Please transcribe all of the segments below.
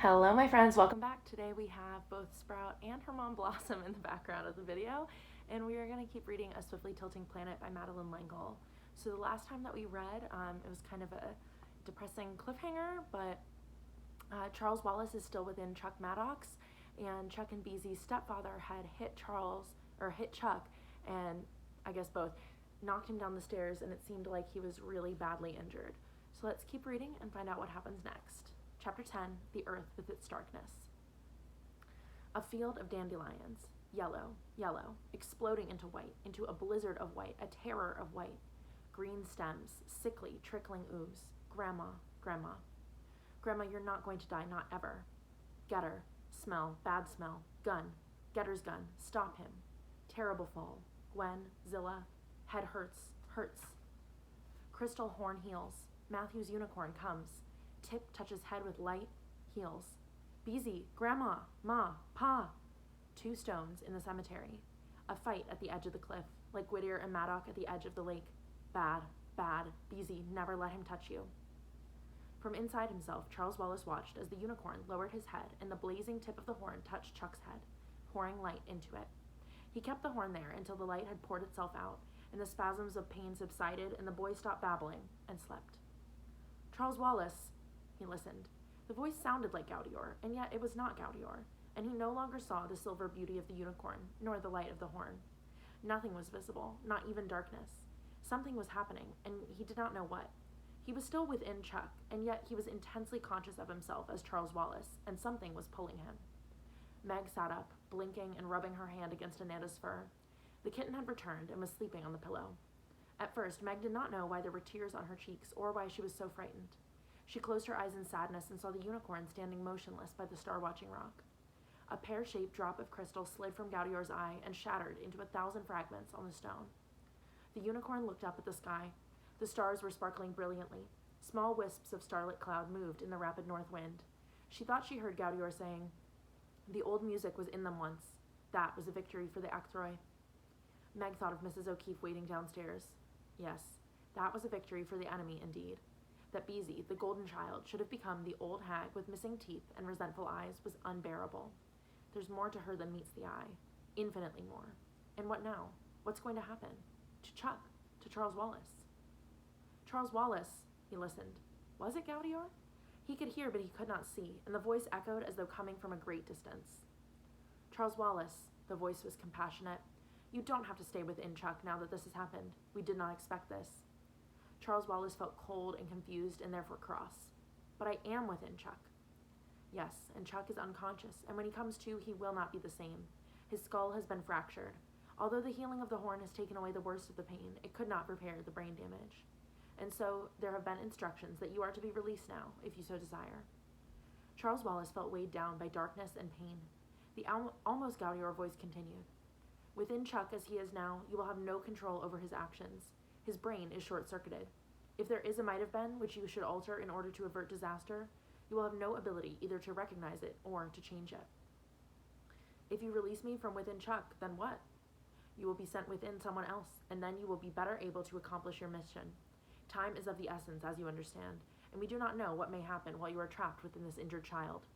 Hello, my friends. Welcome back. Today we have both Sprout and her mom Blossom in the background of the video, and we are going to keep reading A Swiftly Tilting Planet by Madeline L'Engle. So the last time that we read, it was kind of a depressing cliffhanger, but Charles Wallace is still within Chuck Maddox, and Chuck and Beezy's stepfather had hit Chuck, and I guess both knocked him down the stairs, and it seemed like he was really badly injured. So let's keep reading and find out what happens next. Chapter 10, The Earth with Its Darkness. A field of dandelions, yellow, yellow, exploding into white, into a blizzard of white, a terror of white. Green stems, sickly, trickling ooze. Grandma, Grandma. Grandma, you're not going to die, not ever. Getter, smell, bad smell. Gun, Getter's gun, stop him. Terrible fall. Gwen, Zilla, head hurts, hurts. Crystal horn heals. Matthew's unicorn comes. Tip touches head with light, heals. Beezy, Grandma, Ma, Pa. 2 stones in the cemetery. A fight at the edge of the cliff, like Whittier and Maddock at the edge of the lake. Bad, bad. Beezy, never let him touch you. From inside himself, Charles Wallace watched as the unicorn lowered his head and the blazing tip of the horn touched Chuck's head, pouring light into it. He kept the horn there until the light had poured itself out, and the spasms of pain subsided, and the boy stopped babbling and slept. Charles Wallace. He listened. The voice sounded like Gaudior, and yet it was not Gaudior, and he no longer saw the silver beauty of the unicorn, nor the light of the horn. Nothing was visible, not even darkness. Something was happening, and he did not know what. He was still within Chuck, and yet he was intensely conscious of himself as Charles Wallace, and something was pulling him. Meg sat up, blinking and rubbing her hand against Amanda's fur. The kitten had returned and was sleeping on the pillow. At first, Meg did not know why there were tears on her cheeks or why she was so frightened. She closed her eyes in sadness and saw the unicorn standing motionless by the star-watching rock. A pear-shaped drop of crystal slid from Gaudior's eye and shattered into 1,000 fragments on the stone. The unicorn looked up at the sky. The stars were sparkling brilliantly. Small wisps of starlit cloud moved in the rapid north wind. She thought she heard Gaudior saying, "The old music was in them once. That was a victory for the Actroy." Meg thought of Mrs. O'Keefe waiting downstairs. Yes, that was a victory for the enemy indeed. That Beezy, the golden child, should have become the old hag with missing teeth and resentful eyes was unbearable. There's more to her than meets the eye. Infinitely more. And what now? What's going to happen? To Chuck? To Charles Wallace? Charles Wallace, he listened. Was it Gaudior? He could hear, but he could not see, and the voice echoed as though coming from a great distance. Charles Wallace, the voice was compassionate. You don't have to stay within Chuck now that this has happened. We did not expect this. Charles Wallace felt cold and confused and therefore cross. But I am within Chuck. Yes, and Chuck is unconscious, and when he comes to, he will not be the same. His skull has been fractured. Although the healing of the horn has taken away the worst of the pain, it could not repair the brain damage. And so there have been instructions that you are to be released now, if you so desire. Charles Wallace felt weighed down by darkness and pain. The almost Gaudior voice continued. Within Chuck as he is now, you will have no control over his actions. His brain is short-circuited. If there is a might have been which you should alter in order to avert disaster, you will have no ability either to recognize it or to change it. If you release me from within Chuck, then what? You will be sent within someone else, and then you will be better able to accomplish your mission. Time is of the essence, as you understand, and we do not know what may happen while you are trapped within this injured child.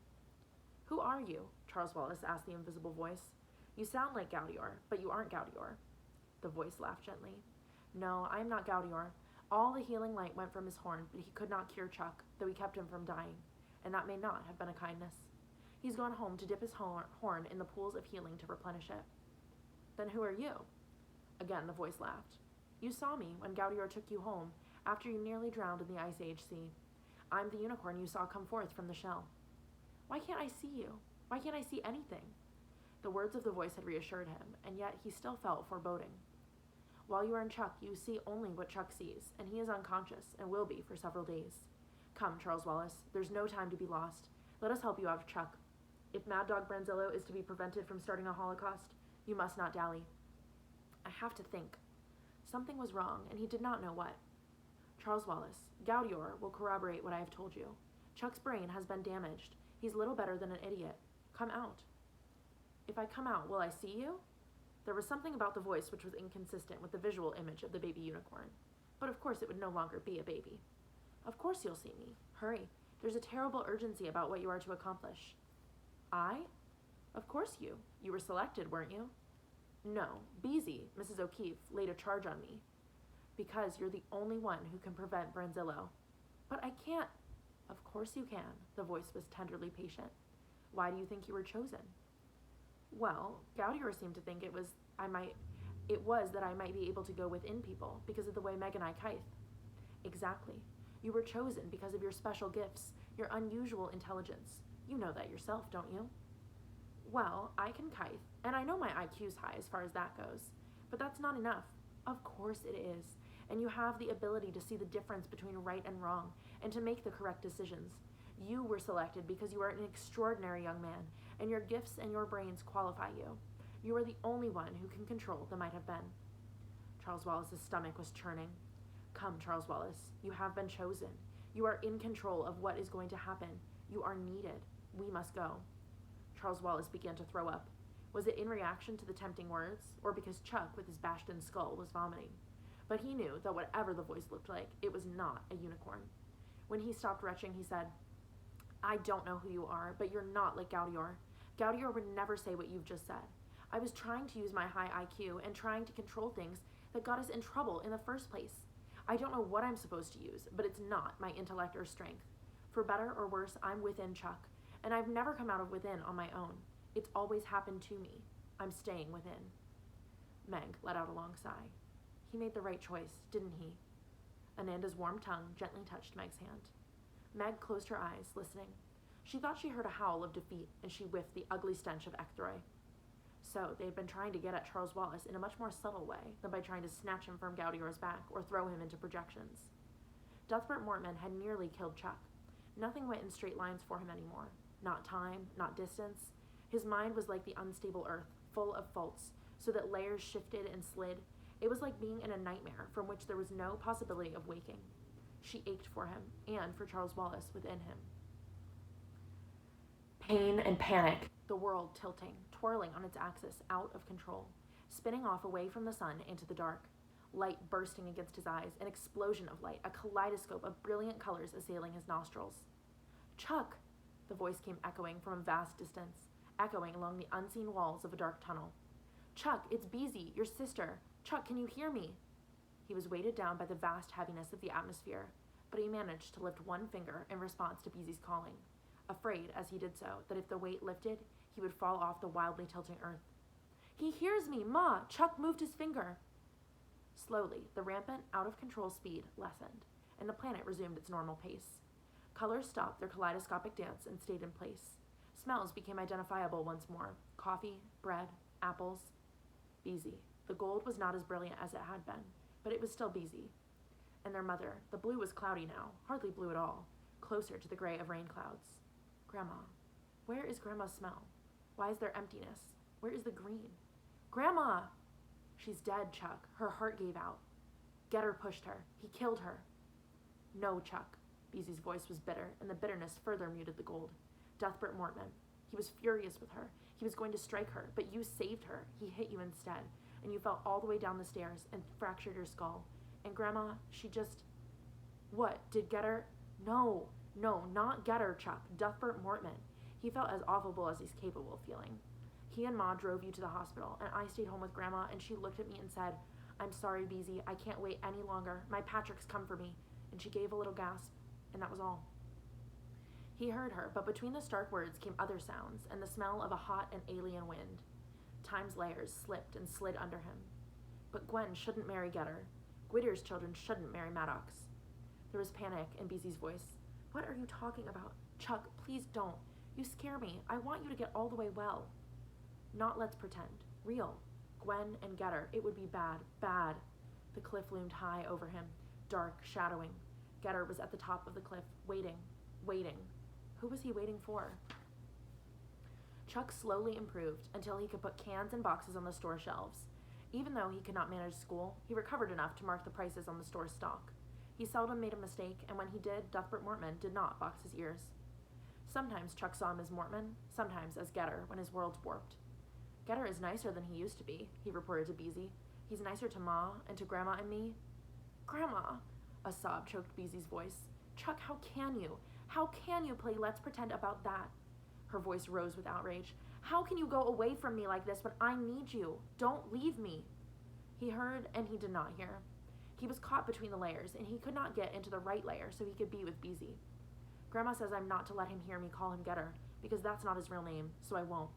Who are you? Charles Wallace asked the invisible voice. You sound like Gaudior, but you aren't Gaudior. The voice laughed gently. No, I am not Gaudior. All the healing light went from his horn, but he could not cure Chuck, though he kept him from dying, and that may not have been a kindness. He's gone home to dip his horn in the pools of healing to replenish it. Then who are you? Again the voice laughed. You saw me when Gaudior took you home, after you nearly drowned in the Ice Age sea. I'm the unicorn you saw come forth from the shell. Why can't I see you? Why can't I see anything? The words of the voice had reassured him, and yet he still felt foreboding. While you are in Chuck, you see only what Chuck sees, and he is unconscious, and will be for several days. Come, Charles Wallace, there's no time to be lost. Let us help you out of Chuck. If Mad Dog Branzillo is to be prevented from starting a holocaust, you must not dally. I have to think. Something was wrong, and he did not know what. Charles Wallace, Gaudior will corroborate what I have told you. Chuck's brain has been damaged. He's little better than an idiot. Come out. If I come out, will I see you? There was something about the voice which was inconsistent with the visual image of the baby unicorn. But of course it would no longer be a baby. Of course you'll see me. Hurry. There's a terrible urgency about what you are to accomplish. I? Of course you. You were selected, weren't you? No, Beezy, Mrs. O'Keefe, laid a charge on me. Because you're the only one who can prevent Branzillo. But I can't. Of course you can. The voice was tenderly patient. Why do you think you were chosen? Well, Gaudior seemed to think it was that I might be able to go within people because of the way Meg and I kite. Exactly. You were chosen because of your special gifts, your unusual intelligence. You know that yourself, don't you? Well, I can kite, and I know my IQ's high as far as that goes. But that's not enough. Of course it is. And you have the ability to see the difference between right and wrong, and to make the correct decisions. You were selected because you are an extraordinary young man, and your gifts and your brains qualify you. You are the only one who can control the might have been. Charles Wallace's stomach was churning. Come, Charles Wallace, you have been chosen. You are in control of what is going to happen. You are needed. We must go. Charles Wallace began to throw up. Was it in reaction to the tempting words, or because Chuck, with his bashed-in skull, was vomiting? But he knew that whatever the voice looked like, it was not a unicorn. When he stopped retching, he said, I don't know who you are, but you're not like Gaudior. Gaudior would never say what you've just said. I was trying to use my high IQ and trying to control things that got us in trouble in the first place. I don't know what I'm supposed to use, but it's not my intellect or strength. For better or worse, I'm within Chuck, and I've never come out of within on my own. It's always happened to me. I'm staying within. Meg let out a long sigh. He made the right choice, didn't he? Ananda's warm tongue gently touched Meg's hand. Meg closed her eyes, listening. She thought she heard a howl of defeat, and she whiffed the ugly stench of ectroy. So they had been trying to get at Charles Wallace in a much more subtle way than by trying to snatch him from Gaudior's back or throw him into projections. Cuthbert Mortman had nearly killed Chuck. Nothing went in straight lines for him anymore. Not time, not distance. His mind was like the unstable earth, full of faults, so that layers shifted and slid. It was like being in a nightmare from which there was no possibility of waking. She ached for him, and for Charles Wallace within him. Pain and panic, the world tilting, twirling on its axis, out of control, spinning off away from the sun into the dark. Light bursting against his eyes, an explosion of light, a kaleidoscope of brilliant colors assailing his nostrils. Chuck! The voice came echoing from a vast distance, echoing along the unseen walls of a dark tunnel. Chuck, it's Beezy, your sister. Chuck, can you hear me? He was weighted down by the vast heaviness of the atmosphere, but he managed to lift one finger in response to Beezy's calling, afraid, as he did so, that if the weight lifted, he would fall off the wildly tilting earth. He hears me, Ma! Chuck moved his finger. Slowly, the rampant, out-of-control speed lessened, and the planet resumed its normal pace. Colors stopped their kaleidoscopic dance and stayed in place. Smells became identifiable once more. Coffee, bread, apples. Beezy. The gold was not as brilliant as it had been, but it was still Beezy. And their mother. The blue was cloudy now, hardly blue at all, closer to the gray of rain clouds. Grandma. Where is Grandma's smell? Why is there emptiness? Where is the green? Grandma! She's dead, Chuck. Her heart gave out. Getter pushed her. He killed her. No, Chuck. Beezy's voice was bitter, and the bitterness further muted the gold. Cuthbert Mortman. He was furious with her. He was going to strike her, but you saved her. He hit you instead, and you fell all the way down the stairs and fractured your skull. And Grandma, she just... What? Did Getter... No, not Getter, Chuck. Cuthbert Mortman. He felt as awful as he's capable of feeling. He and Ma drove you to the hospital, and I stayed home with Grandma, and she looked at me and said, I'm sorry, Beezy. I can't wait any longer. My Patrick's come for me. And she gave a little gasp, and that was all. He heard her, but between the stark words came other sounds, and the smell of a hot and alien wind. Time's layers slipped and slid under him. But Gwen shouldn't marry Getter. Gwydier's children shouldn't marry Maddox. There was panic in Beezy's voice. What are you talking about? Chuck, please don't. You scare me. I want you to get all the way well. Not let's pretend. Real. Gwen and Getter. It would be bad. Bad. The cliff loomed high over him, dark, shadowing. Getter was at the top of the cliff, waiting. Who was he waiting for? Chuck slowly improved until he could put cans and boxes on the store shelves. Even though he could not manage school, he recovered enough to mark the prices on the store's stock. He seldom made a mistake, and when he did, Cuthbert Mortman did not box his ears. Sometimes Chuck saw him as Mortman, sometimes as Getter when his worlds warped. Getter is nicer than he used to be, he reported to Beezy. He's nicer to Ma and to Grandma and me. Grandma! A sob choked Beezy's voice. Chuck, how can you? How can you play Let's Pretend about that? Her voice rose with outrage. How can you go away from me like this when I need you? Don't leave me. He heard and he did not hear. He was caught between the layers, and he could not get into the right layer so he could be with Beezy. Grandma says I'm not to let him hear me call him Getter, because that's not his real name, so I won't.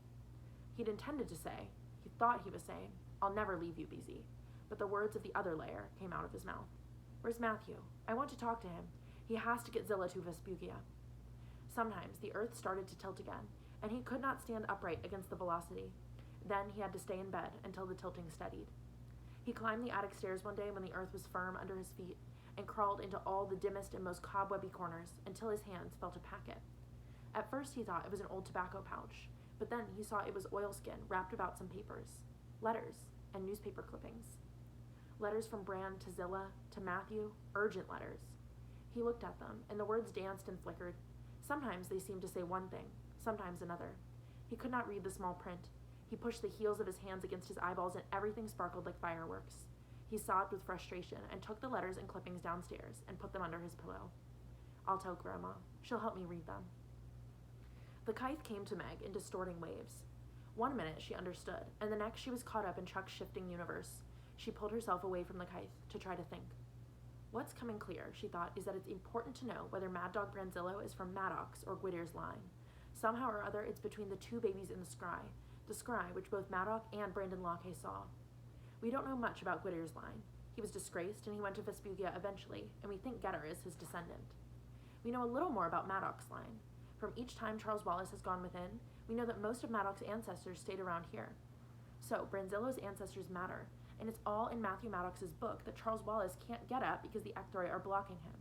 He'd intended to say, he thought he was saying, I'll never leave you, Beezy. But the words of the other layer came out of his mouth. Where's Matthew? I want to talk to him. He has to get Zilla to Vespuccia. Sometimes the earth started to tilt again, and he could not stand upright against the velocity. Then he had to stay in bed until the tilting steadied. He climbed the attic stairs one day when the earth was firm under his feet and crawled into all the dimmest and most cobwebby corners until his hands felt a packet. At first he thought it was an old tobacco pouch, but then he saw it was oilskin wrapped about some papers, letters, and newspaper clippings. Letters from Bran to Zilla, to Matthew, urgent letters. He looked at them, and the words danced and flickered. Sometimes they seemed to say one thing, sometimes another. He could not read the small print. He pushed the heels of his hands against his eyeballs, and everything sparkled like fireworks. He sobbed with frustration and took the letters and clippings downstairs and put them under his pillow. I'll tell Grandma. She'll help me read them. The kite came to Meg in distorting waves. 1 minute she understood, and the next she was caught up in Chuck's shifting universe. She pulled herself away from the kite to try to think. What's coming clear, she thought, is that it's important to know whether Mad Dog Branzillo is from Maddox or Gwitter's line. Somehow or other, it's between the two babies in the scry which both Maddox and Brandon Locke saw. We don't know much about Gwitter's line. He was disgraced, and he went to Vespuccia eventually, and we think Getter is his descendant. We know a little more about Maddox's line. From each time Charles Wallace has gone within, we know that most of Maddox's ancestors stayed around here. So, Branzillo's ancestors matter, and it's all in Matthew Maddox's book that Charles Wallace can't get at because the Ecthroi are blocking him.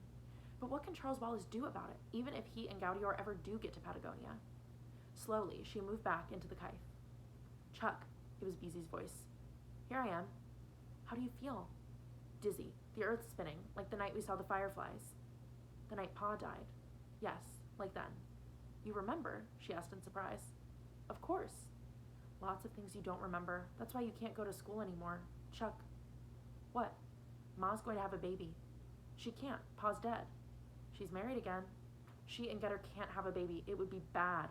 But what can Charles Wallace do about it, even if he and Gaudior ever do get to Patagonia? Slowly, she moved back into the kite. Chuck, it was Beezy's voice. Here I am. How do you feel? Dizzy, the earth spinning, like the night we saw the fireflies. The night Pa died. Yes, like then. You remember? She asked in surprise. Of course. Lots of things you don't remember. That's why you can't go to school anymore. Chuck. What? Ma's going to have a baby. She can't. Pa's dead. She's married again. She and Getter can't have a baby. It would be bad.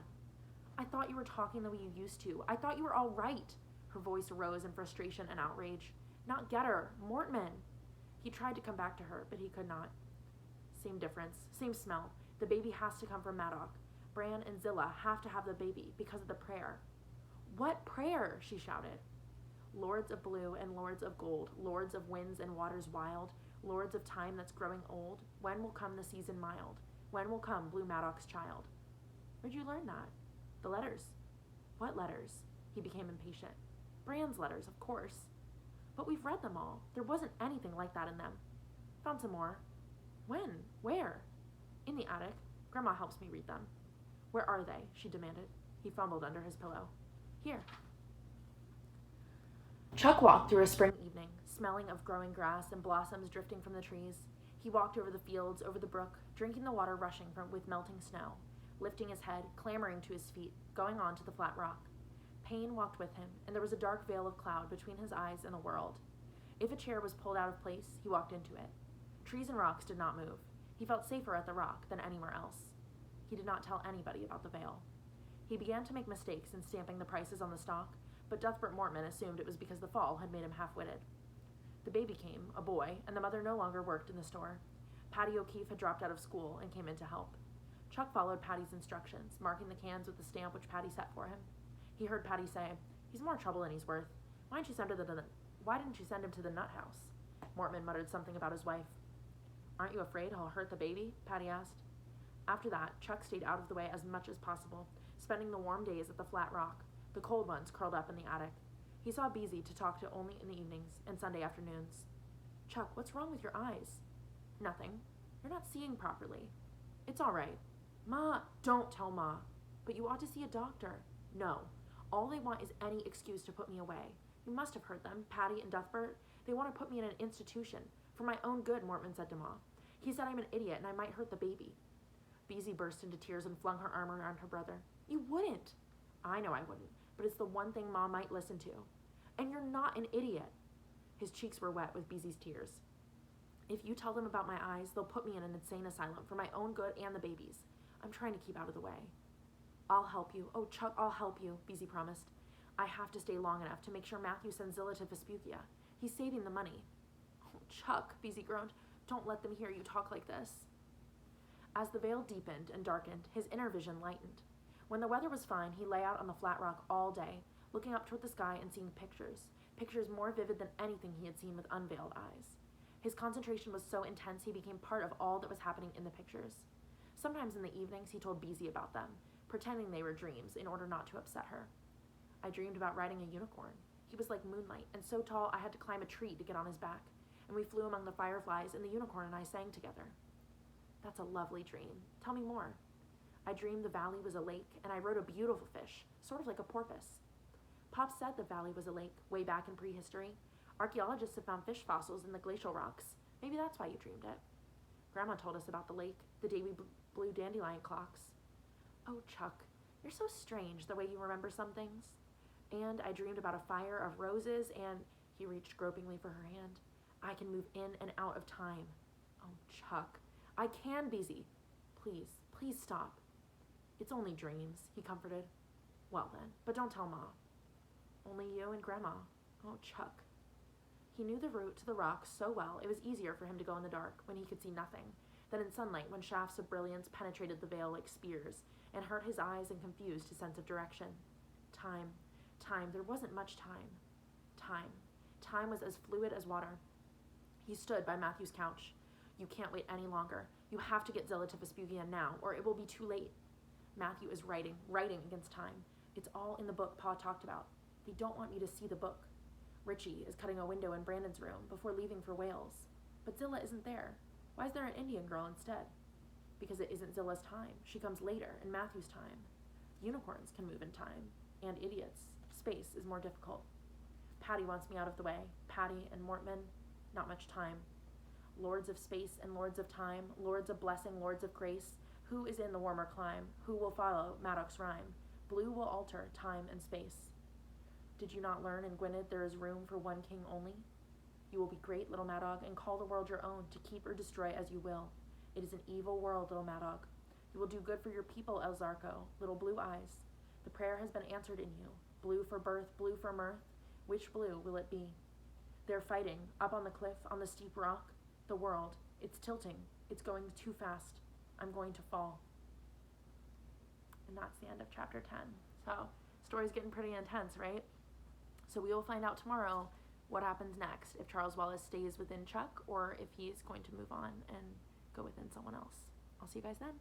I thought you were talking the way you used to. I thought you were all right. Her voice rose in frustration and outrage. Not Getter, Mortman. He tried to come back to her, but he could not. Same difference, same smell. The baby has to come from Maddox. Bran and Zilla have to have the baby because of the prayer. What prayer? She shouted. Lords of blue and lords of gold, lords of winds and waters wild, lords of time that's growing old, when will come the season mild? When will come blue Maddox's child? Where'd you learn that? The letters. What letters? He became impatient. Bran's letters, of course. But we've read them all. There wasn't anything like that in them. Found some more. When? Where? In the attic. Grandma helps me read them. Where are they? She demanded. He fumbled under his pillow. Here. Chuck walked through a spring evening, smelling of growing grass and blossoms drifting from the trees. He walked over the fields, over the brook, drinking the water rushing with melting snow, lifting his head, clambering to his feet, going on to the flat rock. Pain walked with him, and there was a dark veil of cloud between his eyes and the world. If a chair was pulled out of place, he walked into it. Trees and rocks did not move. He felt safer at the rock than anywhere else. He did not tell anybody about the veil. He began to make mistakes in stamping the prices on the stock, but Duthbert Mortman assumed it was because the fall had made him half-witted. The baby came, a boy, and the mother no longer worked in the store. Patty O'Keefe had dropped out of school and came in to help. Chuck followed Patty's instructions, marking the cans with the stamp which Patty set for him. He heard Patty say, "He's more trouble than he's worth. Why didn't you send him to the nut house?" Mortman muttered something about his wife. "Aren't you afraid he'll hurt the baby?" Patty asked. After that, Chuck stayed out of the way as much as possible, spending the warm days at the flat rock, the cold ones curled up in the attic. He saw Beezy to talk to only in the evenings and Sunday afternoons. "Chuck, what's wrong with your eyes?" "Nothing. You're not seeing properly." "It's all right." "Ma, don't tell Ma." "But you ought to see a doctor." "No. All they want is any excuse to put me away. You must have heard them, Patty and Duthbert. They want to put me in an institution. For my own good," Mortman said to Ma. "He said I'm an idiot and I might hurt the baby." Beezy burst into tears and flung her arm around her brother. "You wouldn't." "I know I wouldn't, but it's the one thing Ma might listen to. And you're not an idiot." His cheeks were wet with Beezy's tears. "If you tell them about my eyes, they'll put me in an insane asylum for my own good and the baby's. I'm trying to keep out of the way. I'll help you. Oh, Chuck, I'll help you, Beezy promised. I have to stay long enough to make sure Matthew sends Zilla to Vespuccia. He's saving the money. Oh, Chuck, Beezy groaned. Don't let them hear you talk like this. As the veil deepened and darkened, his inner vision lightened. When the weather was fine, he lay out on the flat rock all day, looking up toward the sky and seeing pictures more vivid than anything he had seen with unveiled eyes. His concentration was so intense he became part of all that was happening in the pictures. Sometimes in the evenings he told Beezy about them, pretending they were dreams in order not to upset her. I dreamed about riding a unicorn. He was like moonlight, and so tall I had to climb a tree to get on his back, and we flew among the fireflies, and the unicorn and I sang together. That's a lovely dream. Tell me more. I dreamed the valley was a lake, and I rode a beautiful fish, sort of like a porpoise. Pop said the valley was a lake way back in prehistory. Archaeologists have found fish fossils in the glacial rocks. Maybe that's why you dreamed it. Grandma told us about the lake the day we blew dandelion clocks. Oh, Chuck, you're so strange the way you remember some things. And I dreamed about a fire of roses, and he reached gropingly for her hand. I can move in and out of time. Oh, Chuck, I can, Beezy. Please, please stop. It's only dreams, he comforted. Well then, but don't tell Ma. Only you and Grandma. Oh, Chuck. He knew the route to the rocks so well it was easier for him to go in the dark when he could see nothing than in sunlight when shafts of brilliance penetrated the veil like spears and hurt his eyes and confused his sense of direction. Time. There wasn't much time. Time was as fluid as water. He stood by Matthew's couch. You can't wait any longer. You have to get Zilla to Vespuccia now, or it will be too late. Matthew is writing against time. It's all in the book Pa talked about. They don't want me to see the book. Richie is cutting a window in Brandon's room before leaving for Wales. But Zilla isn't there. Why is there an Indian girl instead? Because it isn't Zilla's time. She comes later, in Matthew's time. Unicorns can move in time. And idiots. Space is more difficult. Patty wants me out of the way. Patty and Mortman, not much time. Lords of space and lords of time, lords of blessing, lords of grace. Who is in the warmer clime? Who will follow Maddox's rhyme? Blue will alter time and space. Did you not learn in Gwynedd there is room for one king only? You will be great, little Madog, and call the world your own, to keep or destroy as you will. It is an evil world, little Madog. You will do good for your people, El Zarco, little blue eyes. The prayer has been answered in you. Blue for birth, blue for mirth. Which blue will it be? They're fighting, up on the cliff, on the steep rock. The world, it's tilting. It's going too fast. I'm going to fall. And that's the end of chapter 10. So, story's getting pretty intense, right? So we will find out tomorrow what happens next, if Charles Wallace stays within Chuck or if he's going to move on and go within someone else. I'll see you guys then.